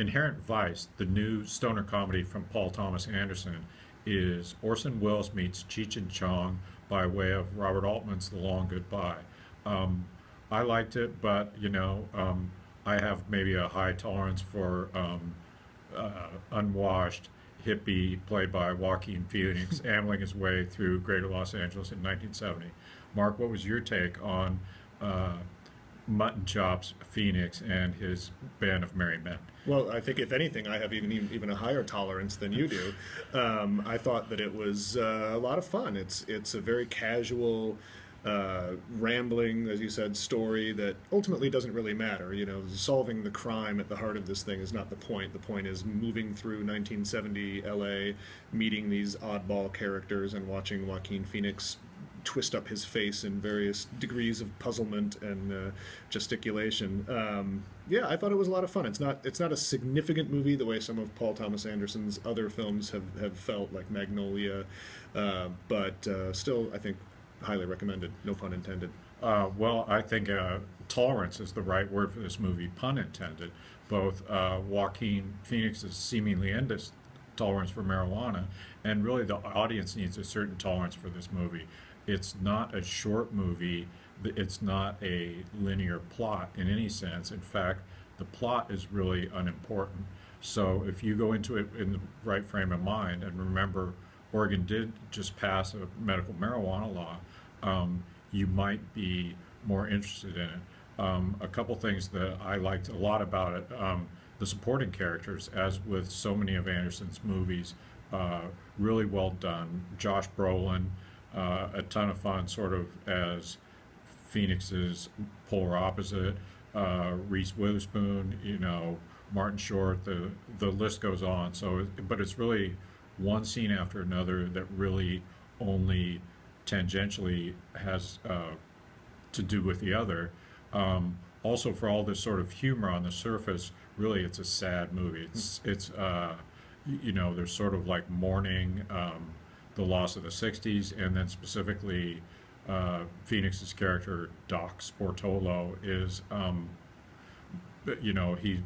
Inherent Vice, the new stoner comedy from Paul Thomas Anderson, is Orson Welles meets Cheech and Chong by way of Robert Altman's The Long Goodbye. Um, I liked it, but I have maybe a high tolerance for unwashed hippie played by Joaquin Phoenix ambling his way through Greater Los Angeles in 1970. Mark, what was your take on uh, Mutton Chops Phoenix and his band of merry men? Well, I think if anything, I have even a higher tolerance than you do. I thought that it was a lot of fun. It's a very casual, rambling, as you said, story that ultimately doesn't really matter. You know, solving the crime at the heart of this thing is not the point. The point is moving through 1970 LA, meeting these oddball characters, and watching Joaquin Phoenix twist up his face in various degrees of puzzlement and gesticulation. Yeah, I thought it was a lot of fun. It's not a significant movie the way some of Paul Thomas Anderson's other films have felt, like Magnolia, but still, I think, highly recommended. No pun intended. Well, I think tolerance is the right word for this movie, pun intended. Both Joaquin Phoenix's seemingly endless tolerance for marijuana, and really the audience needs a certain tolerance for this movie. It's not a short movie. It's not a linear plot in any sense. In fact, the plot is really unimportant. So if you go into it in the right frame of mind, and remember, Oregon did just pass a medical marijuana law, you might be more interested in it. A couple things that I liked a lot about it, the supporting characters, as with so many of Anderson's movies, really well done. Josh Brolin, a ton of fun, sort of as Phoenix's polar opposite. Reese Witherspoon, Martin Short. The list goes on. So, but it's really one scene after another that really only tangentially has to do with the other. Also, for all this sort of humor on the surface, really it's a sad movie. There's sort of like mourning the loss of the '60s, and then specifically Phoenix's character Doc Sportolo is,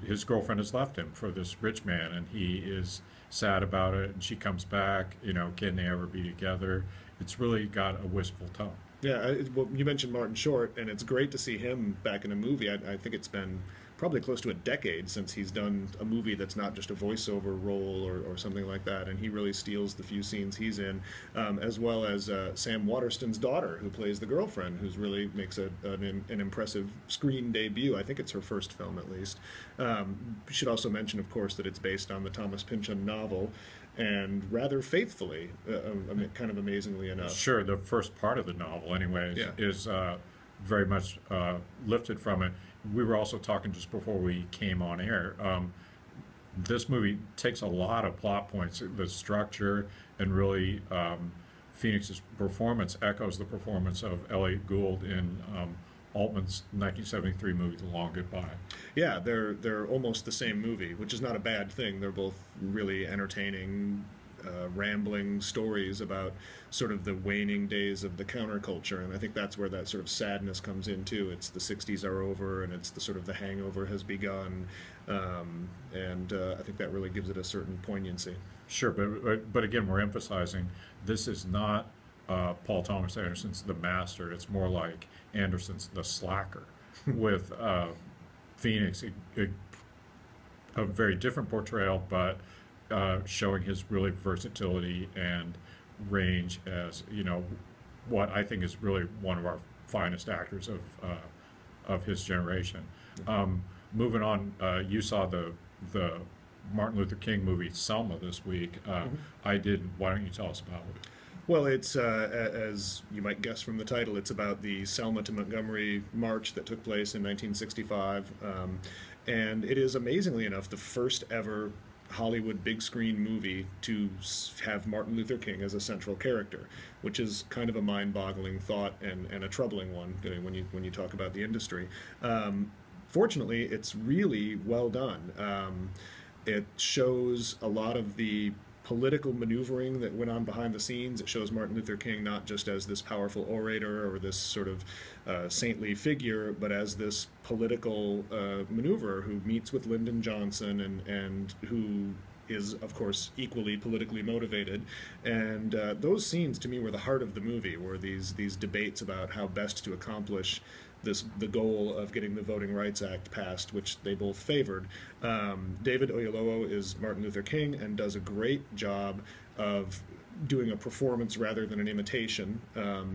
his girlfriend has left him for this rich man, and he is sad about it. And she comes back. Can they ever be together? It's really got a wistful tone. Yeah, well, you mentioned Martin Short, and it's great to see him back in a movie. I think it's been probably close to a decade since he's done a movie that's not just a voiceover role or something like that, and he really steals the few scenes he's in, as well as Sam Waterston's daughter, who plays the girlfriend, who's really makes an impressive screen debut. I think it's her first film, at least. We should also mention, of course, that it's based on the Thomas Pynchon novel, and rather faithfully, kind of amazingly enough. Sure, the first part of the novel, anyways, Yeah. is very much lifted from it. We were also talking just before we came on air. This movie takes a lot of plot points. The structure and really Phoenix's performance echoes the performance of Elliot Gould in Altman's 1973 movie, The Long Goodbye. Yeah, they're almost the same movie, which is not a bad thing. They're both really entertaining, rambling stories about sort of the waning days of the counterculture, and I think that's where that sort of sadness comes in too. It's the '60s are over, and it's the sort of the hangover has begun, and I think that really gives it a certain poignancy. Sure, but again, we're emphasizing this is not Paul Thomas Anderson's The Master. It's more like Anderson's The Slacker, with Phoenix, a very different portrayal, but showing his really versatility and range as what I think is really one of our finest actors of his generation. Moving on, you saw the Martin Luther King movie Selma this week. I didn't. Why don't you tell us about it? Well, it's, as you might guess from the title, it's about the Selma to Montgomery march that took place in 1965. And it is, amazingly enough, the first ever Hollywood big screen movie to have Martin Luther King as a central character, which is kind of a mind-boggling thought and a troubling one when you talk about the industry. Fortunately, it's really well done. It shows a lot of the political maneuvering that went on behind the scenes. It shows Martin Luther King not just as this powerful orator or this sort of saintly figure, but as this political maneuverer who meets with Lyndon Johnson and who is, of course, equally politically motivated. And those scenes, to me, were the heart of the movie, were these debates about how best to accomplish the goal of getting the Voting Rights Act passed, which they both favored. David Oyelowo is Martin Luther King and does a great job of doing a performance rather than an imitation,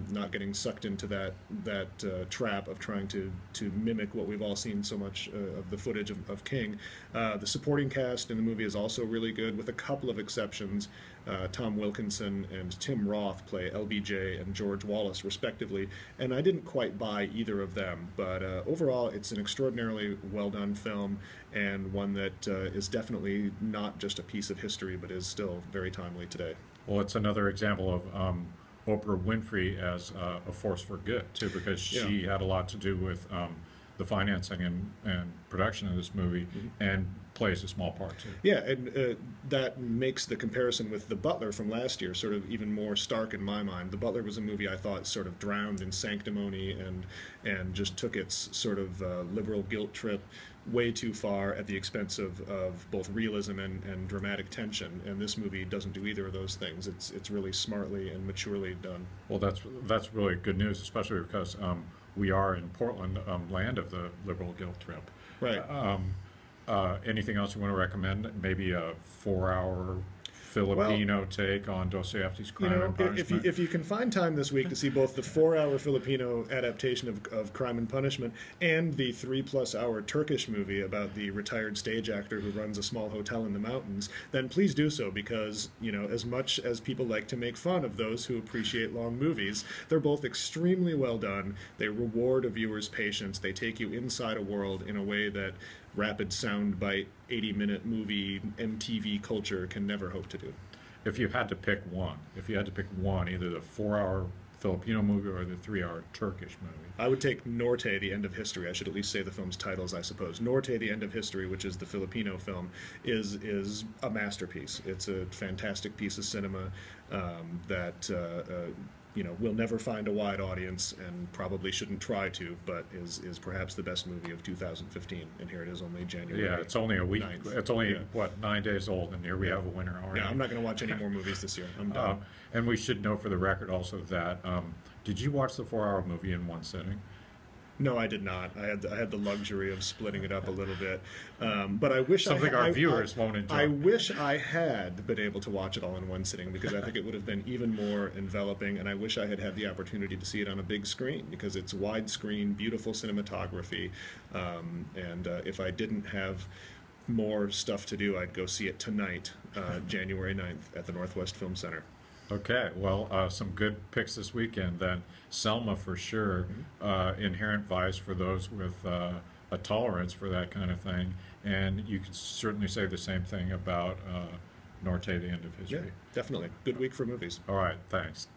not getting sucked into that trap of trying to mimic what we've all seen so much of the footage of King. The supporting cast in the movie is also really good, with a couple of exceptions. Tom Wilkinson and Tim Roth play LBJ and George Wallace, respectively, and I didn't quite buy either of them, but overall it's an extraordinarily well-done film, and one that is definitely not just a piece of history, but is still very timely today. Well, it's another example of Oprah Winfrey as a force for good, too, because she had a lot to do with the financing and production of this movie, and plays a small part, too. Yeah, and that makes the comparison with The Butler from last year sort of even more stark in my mind. The Butler was a movie I thought sort of drowned in sanctimony and just took its sort of liberal guilt trip way too far at the expense of both realism and dramatic tension, and this movie doesn't do either of those things. It's really smartly and maturely done. Well, that's really good news, especially because we are in Portland, land of the liberal guilt trip. Right. Anything else you want to recommend? Maybe a 4-hour Filipino take on Dostoevsky's Crime and Punishment? If you can find time this week to see both the 4-hour Filipino adaptation of Crime and Punishment and the 3+ hour Turkish movie about the retired stage actor who runs a small hotel in the mountains, then please do so, because, as much as people like to make fun of those who appreciate long movies, they're both extremely well done. They reward a viewer's patience. They take you inside a world in a way that rapid soundbite 80-minute movie MTV culture can never hope to do. If you had to pick one, either the 4-hour Filipino movie or the 3-hour Turkish movie, I would take Norte, The End of History. I should at least say the film's titles, I suppose. Norte, The End of History, which is the Filipino film, is a masterpiece. It's a fantastic piece of cinema that will never find a wide audience and probably shouldn't try to, but is perhaps the best movie of 2015. And here it is, only January. Yeah, it's only a week. 9th. It's only, 9 days old, and here we have a winner already. Yeah, I'm not going to watch any more movies this year. I'm done. And we should know for the record also that, did you watch the 4-hour movie in one sitting? No, I did not. I had the luxury of splitting it up a little bit, but I wish something our viewers won't enjoy. I wish I had been able to watch it all in one sitting, because I think it would have been even more enveloping. And I wish I had had the opportunity to see it on a big screen, because it's widescreen, beautiful cinematography. And if I didn't have more stuff to do, I'd go see it tonight, January 9th, at the Northwest Film Center. Okay, well, some good picks this weekend then. Selma for sure, Inherent Vice for those with a tolerance for that kind of thing, and you could certainly say the same thing about Norte, The End of History. Yeah, definitely. Good week for movies. All right, thanks.